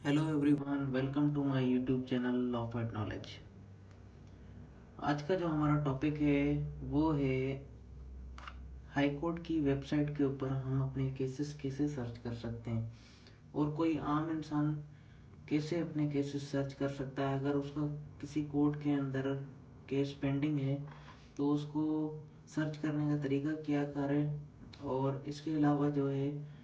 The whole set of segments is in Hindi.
Hello everyone, welcome to my YouTube channel law at knowledge. आज का जो हमारा टॉपिक है वो है हाई कोर्ट की वेबसाइट के ऊपर हम अपने केसेस कैसे सर्च कर सकते हैं और कोई आम इंसान कैसे अपने केसेस सर्च कर सकता है। अगर उसका किसी कोर्ट के अंदर केस पेंडिंग है तो उसको सर्च करने का तरीका क्या करे और इसके अलावा जो है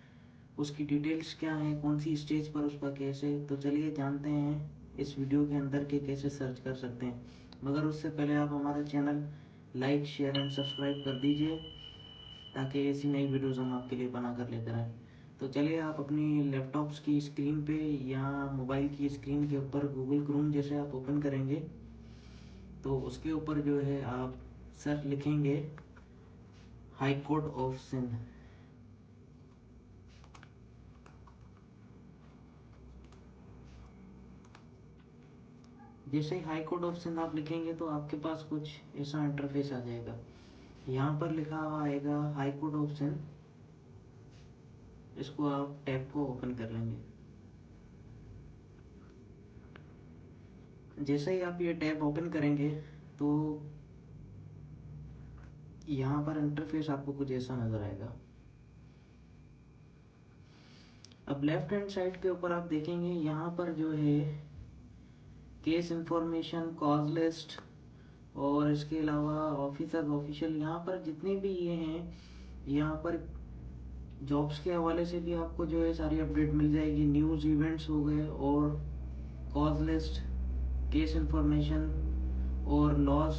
उसकी डिटेल्स क्या है, कौन सी स्टेज पर उसका केस है। तो चलिए जानते हैं इस वीडियो के अंदर के कैसे सर्च कर सकते हैं। मगर उससे पहले आप हमारा channel like share and subscribe कर दीजिए ताकि ऐसी नई वीडियोस हम आपके लिए बना कर लेकर आएँ। तो चलिए आप अपनी लैपटॉप्स की स्क्रीन पे या मोबाइल की स्क्रीन के ऊपर गूगल क्रोम जैसे आप ओपन करेंगे तो उसके ऊपर जो है आप सर्च लिखेंगे हाई कोर्ट ऑफ सिंध। जैसे ही हाई कोर्ट ऑफ सिंध आप लिखेंगे तो आपके पास कुछ ऐसा इंटरफेस आ जाएगा। यहाँ पर लिखा हुआ आएगा हाई कोर्ट ऑफ सिंध। इसको आप टैब को ओपन कर लेंगे। जैसे ही आप ये टैब ओपन करेंगे तो यहाँ पर इंटरफेस आपको कुछ ऐसा नज़र आएगा। अब लेफ्ट हैंड साइड के ऊपर आप देखेंगे यहाँ पर जो है केस इंफॉर्मेशन, कॉज लिस्ट और इसके अलावा ऑफिसर ऑफिशियल, यहाँ पर जितने भी ये हैं यहाँ पर जॉब्स के हवाले से भी आपको जो है सारी अपडेट मिल जाएगी। न्यूज़ इवेंट्स हो गए और कॉज लिस्ट, केस इंफॉर्मेशन और लॉज,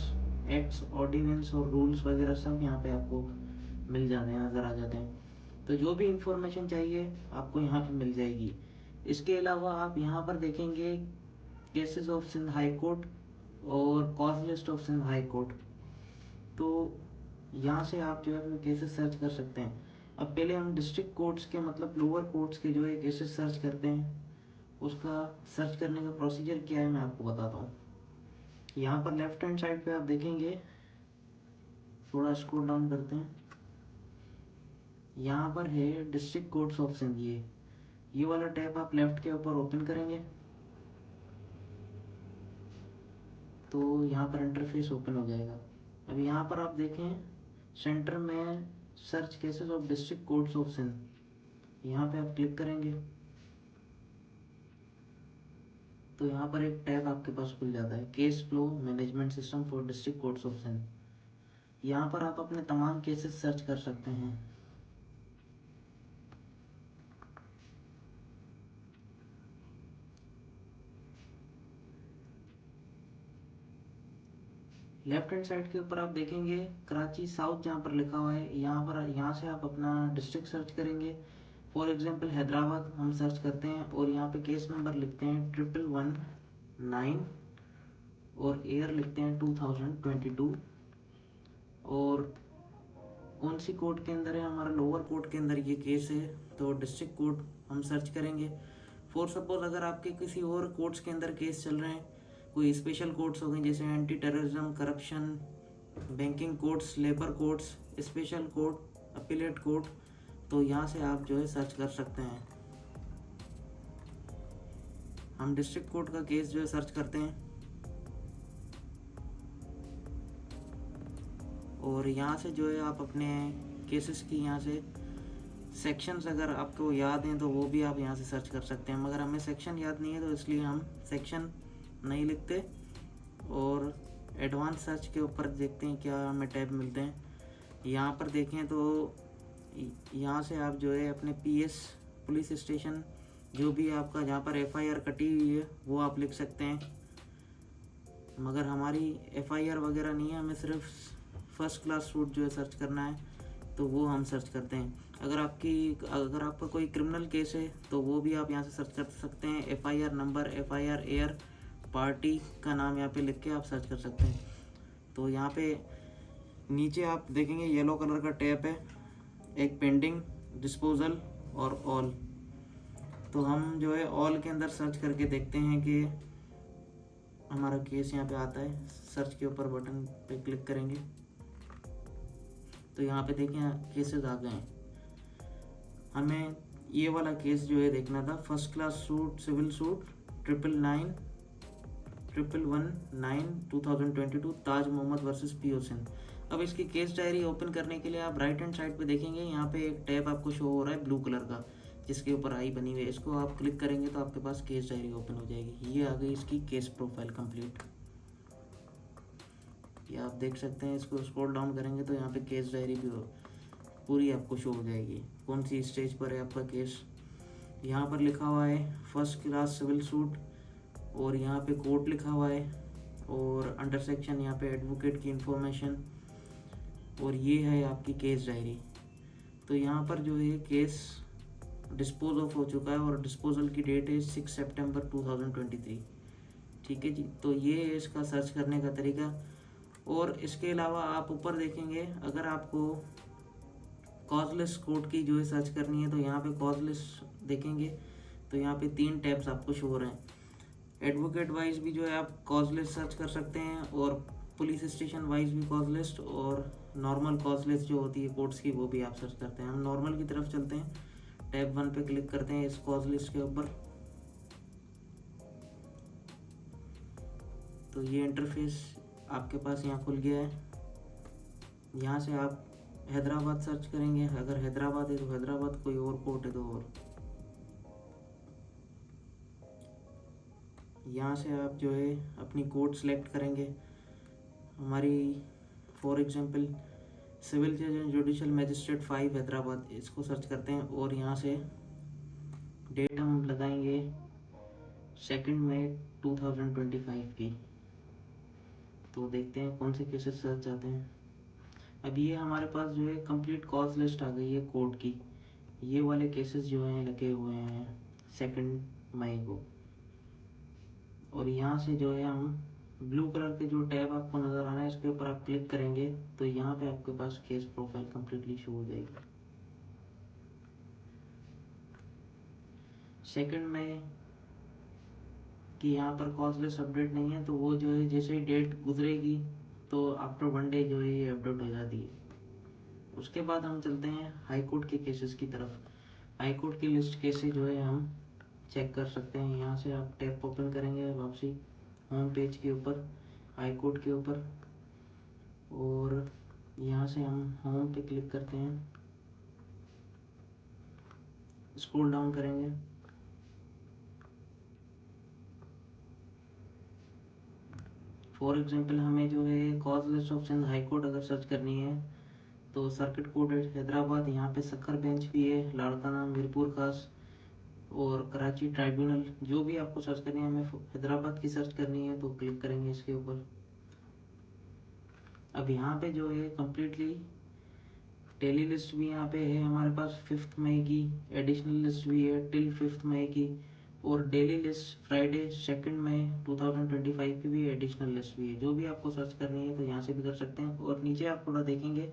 एक्ट्स, ऑर्डिनेंस और रूल्स वगैरह सब यहाँ पे आपको मिल जाते हैं, नज़र आ जाते हैं। तो जो भी इंफॉर्मेशन चाहिए आपको यहाँ पे मिल जाएगी। इसके अलावा आप यहाँ पर देखेंगे cases of Sindh high court और cause list of Sindh high court. तो यहाँ से आप जो है केसेस सर्च कर सकते हैं। अब पहले हम डिस्ट्रिक्ट कोर्ट्स के मतलब लोअर कोर्ट्स के जो है केसेस सर्च करते हैं, उसका सर्च करने का प्रोसीजर क्या है मैं आपको बताता हूँ। यहाँ पर लेफ्ट हैंड साइड पे आप देखेंगे, थोड़ा स्क्रॉल डाउन करते हैं, यहाँ पर है डिस्ट्रिक्ट कोर्ट्स ऑफ सिंध। ये वाला टैब आप लेफ्ट के ऊपर ओपन करेंगे तो यहाँ पर इंटरफेस ओपन हो जाएगा। अब यहाँ पर आप देखें सेंटर में search cases of district courts of Sindh, यहाँ पे आप क्लिक करेंगे तो यहाँ पर एक टैब आपके पास खुल जाता है, case flow management system for district courts of Sindh. यहाँ पर आप अपने तमाम केसेस सर्च कर सकते हैं। लेफ्ट हैंड साइड के ऊपर आप देखेंगे कराची साउथ जहाँ पर लिखा हुआ है, यहाँ से आप अपना डिस्ट्रिक्ट सर्च करेंगे। फॉर एग्जांपल हैदराबाद हम सर्च करते हैं और यहाँ पे केस नंबर लिखते हैं 1119 और ईयर लिखते हैं 2022 और कौन सी कोर्ट के अंदर है, हमारा लोअर कोर्ट के अंदर ये केस है तो डिस्ट्रिक्ट कोर्ट हम सर्च करेंगे। फॉर सपोज अगर आपके किसी और कोर्ट्स के अंदर केस चल रहे हैं, कोई स्पेशल कोर्ट्स हो गए जैसे anti terrorism, corruption, banking courts, labour courts, special court, appellate court, तो यहाँ से आप जो है सर्च कर सकते हैं। हम डिस्ट्रिक्ट कोर्ट का केस जो है सर्च करते हैं और यहाँ से जो है आप अपने केसेस की यहाँ से सेक्शंस अगर आपको याद हैं तो वो भी आप यहाँ से सर्च कर सकते हैं। मगर हमें सेक्शन याद नहीं है तो इसलिए हम सेक्शन नहीं लिखते और एडवांस सर्च के ऊपर देखते हैं क्या हमें टैब मिलते हैं। यहाँ पर देखें तो यहाँ से आप जो है अपने पीएस पुलिस स्टेशन जो भी आपका जहाँ पर एफआईआर कटी हुई है वो आप लिख सकते हैं। मगर हमारी एफआईआर वगैरह नहीं है, हमें सिर्फ फर्स्ट क्लास सूट जो है सर्च करना है तो वो हम सर्च करते हैं। अगर आपका कोई क्रिमिनल केस है तो वो भी आप यहाँ से सर्च कर सकते हैं। FIR number, FIR year, party का नाम यहाँ पे लिख के आप सर्च कर सकते हैं। तो यहाँ पे नीचे आप देखेंगे येलो कलर का टैब है, एक पेंडिंग, डिस्पोजल और ऑल। तो हम जो है ऑल के अंदर सर्च करके देखते हैं कि हमारा केस यहाँ पे आता है। सर्च के ऊपर बटन पे क्लिक करेंगे तो यहाँ पे देखें केसेस आ गए हैं। हमें ये वाला केस जो है देखना था, first class suit civil suit 99919 Taj Mohammad versus P O Singh. अब इसकी केस डायरी ओपन करने के लिए आप राइट हैंड साइड पे देखेंगे, यहाँ पे एक टैब आपको शो हो रहा है ब्लू कलर का, जिसके ऊपर आई बनी हुई है। इसको आप क्लिक करेंगे तो आपके पास केस डायरी ओपन हो जाएगी। ये आ गई इसकी केस प्रोफाइल कंप्लीट। ये आप देख सकते हैं, इसको स्क्रॉल डाउन करेंगे तो यहाँ पे केस डायरी भी पूरी आपको शो हो जाएगी, कौन सी स्टेज पर है आपका केस। यहाँ पर लिखा हुआ है फर्स्ट क्लास सिविल सूट, और यहाँ पे कोर्ट लिखा हुआ है, और अंडर सेक्शन यहाँ पे एडवोकेट की इंफॉर्मेशन, और ये है आपकी केस डायरी। तो यहाँ पर जो है केस डिस्पोज ऑफ हो चुका है, और डिस्पोजल की डेट है 6 सितंबर 2023। ठीक है जी, तो ये है इसका सर्च करने का तरीका। और इसके अलावा आप ऊपर देखेंगे, अगर आपको कॉजलेस कोर्ट की जो है सर्च करनी है तो यहाँ पे कॉजलेस देखेंगे तो यहाँ पे 3 टैब्स आपको शो हो रहे हैं। एडवोकेट वाइज भी जो है आप कॉजलेस सर्च कर सकते हैं, और पुलिस स्टेशन वाइज भी कॉजलेस, और नॉर्मल कॉजलेस जो होती है कोर्ट्स की वो भी आप सर्च करते हैं। हम नॉर्मल की तरफ चलते हैं, टैब 1 पे क्लिक करते हैं इस कॉजलेस के ऊपर। तो ये इंटरफेस आपके पास यहाँ खुल गया है। यहाँ से आप हैदराबाद सर्च करेंगे, अगर हैदराबाद है तो हैदराबाद, कोई और कोर्ट है तो और। यहाँ से आप जो है अपनी कोर्ट सेलेक्ट करेंगे। हमारी फॉर एग्जांपल सिविल जज एंड जुडिशल मैजिस्ट्रेट 5 हैदराबाद, इसको सर्च करते हैं, और यहाँ से डेट हम लगाएंगे 2 मई 2025 की। तो देखते हैं कौन से केसेस सर्च आते हैं। अब ये हमारे पास जो है कंप्लीट कॉज लिस्ट आ गई है कोर्ट की। ये वाले केसेस जो हैं लगे हुए हैं 2 मई को, और यहाँ से जो है हम ब्लू कलर के जो टैब आपको नज़र आ रहा है इसके ऊपर आप क्लिक करेंगे तो यहाँ पे आपके पास केस प्रोफाइल कम्प्लीटली शो हो जाएगी। 2 मई कि यहाँ पर कॉजलेस अपडेट नहीं है, तो वो जो है जैसे ही डेट गुजरेगी तो आफ्टर 1 डे जो है ये अपडेट हो जाती है। उसके बाद हम चलते हैं हाई कोर्ट के केसेस की तरफ। हाई कोर्ट की लिस्ट केसेस जो है हम चेक कर सकते हैं। यहाँ से आप टैब ओपन करेंगे वापसी होम पेज के ऊपर, हाई कोर्ट के ऊपर, और यहाँ से हम होम पे क्लिक करते हैं, स्क्रॉल डाउन करेंगे, फॉर एग्जांपल हमें जो है cause list of Sindh high court अगर सर्च करनी है तो सर्किट कोर्ट हैदराबाद, यहाँ पे सक्कर बेंच भी है, लाड़काना, मीरपुर खास और कराची ट्राइब्यूनल। जो भी आपको सर्च करनी है, हमें हैदराबाद की सर्च करनी है तो क्लिक करेंगे इसके ऊपर। अब यहाँ पे जो है कम्प्लीटली डेली लिस्ट भी यहाँ पे है हमारे पास 5 मई की, एडिशनल लिस्ट भी है टिल 5 मई की, और डेली लिस्ट फ्राइडे 2 मई 2025 की भी एडिशनल लिस्ट भी है। जो भी आपको सर्च करनी है तो यहाँ से भी कर सकते हैं। और नीचे आप थोड़ा देखेंगे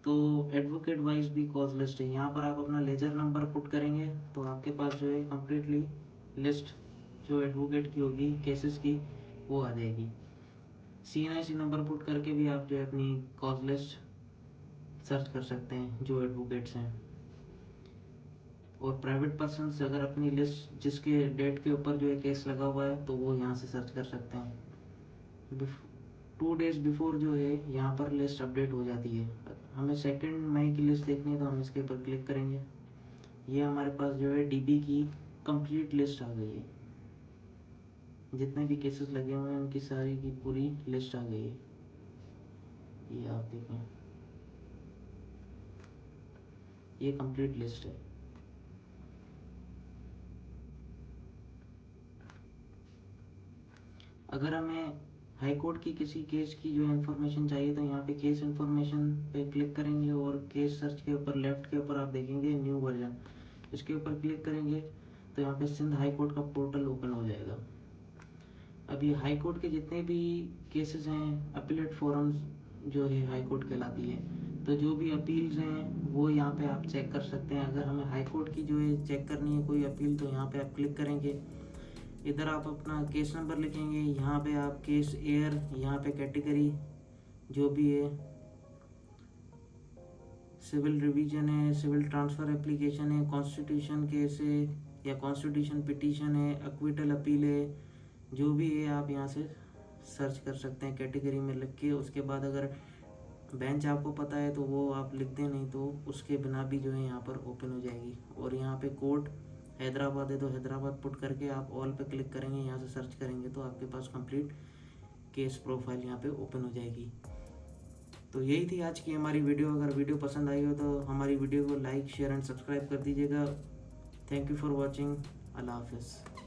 तो एडवोकेट वाइज भी कॉज लिस्ट है। यहाँ पर आप अपना लेजर नंबर पुट करेंगे तो आपके पास जो है कम्प्लीटली लिस्ट जो एडवोकेट की होगी केसेस की वो आ जाएगी। CNIC नंबर पुट करके भी आप जो है अपनी कॉज लिस्ट सर्च कर सकते हैं जो एडवोकेट्स हैं। और प्राइवेट पर्सन अगर अपनी लिस्ट जिसके डेट के ऊपर जो है केस लगा हुआ है तो वो यहाँ से सर्च कर सकते हैं। 2 डेज बिफोर जो है यहाँ पर लिस्ट अपडेट हो जाती है। हमें 2 मई की लिस्ट देखनी है तो हम इसके ऊपर क्लिक करेंगे। ये हमारे पास जो है DB की कंप्लीट लिस्ट आ गई है, जितने भी केसेस लगे हुए हैं उनकी सारी की पूरी लिस्ट आ गई है। ये आप देखें, ये कंप्लीट लिस्ट है। अगर हमें हाई कोर्ट की किसी केस की जो इन्फॉर्मेशन चाहिए तो यहाँ पे केस इन्फॉर्मेशन पे क्लिक करेंगे, और केस सर्च के ऊपर लेफ्ट के ऊपर आप देखेंगे न्यू वर्जन, इसके ऊपर क्लिक करेंगे तो यहाँ पे सिंध हाई कोर्ट का पोर्टल ओपन हो जाएगा। अभी हाई कोर्ट के जितने भी केसेस हैं, अपीलेट फोरम्स जो है हाई कोर्ट कहलाती है, तो जो भी अपील्स हैं वो यहाँ पे आप चेक कर सकते हैं। अगर हमें हाई कोर्ट की जो है चेक करनी है कोई अपील तो यहाँ पे आप क्लिक करेंगे, इधर आप अपना केस नंबर लिखेंगे, यहाँ पे आप केस एयर, यहाँ पे कैटेगरी जो भी है सिविल रिवीजन है, सिविल ट्रांसफ़र एप्लीकेशन है, कॉन्स्टिट्यूशन केस है या कॉन्स्टिट्यूशन पिटीशन है, एक्विटल अपील है, जो भी है आप यहाँ से सर्च कर सकते हैं कैटेगरी में लिख के। उसके बाद अगर बेंच आपको पता है तो वो आप लिख दें, नहीं तो उसके बिना भी जो है यहाँ पर ओपन हो जाएगी। और यहाँ पे कोर्ट हैदराबाद है तो हैदराबाद पुट करके आप ऑल पे क्लिक करेंगे, यहाँ से सर्च करेंगे तो आपके पास कंप्लीट केस प्रोफाइल यहाँ पे ओपन हो जाएगी। तो यही थी आज की हमारी वीडियो। अगर वीडियो पसंद आई हो तो हमारी वीडियो को लाइक, शेयर एंड सब्सक्राइब कर दीजिएगा। Thank you for watching. अल्लाह हाफिज़।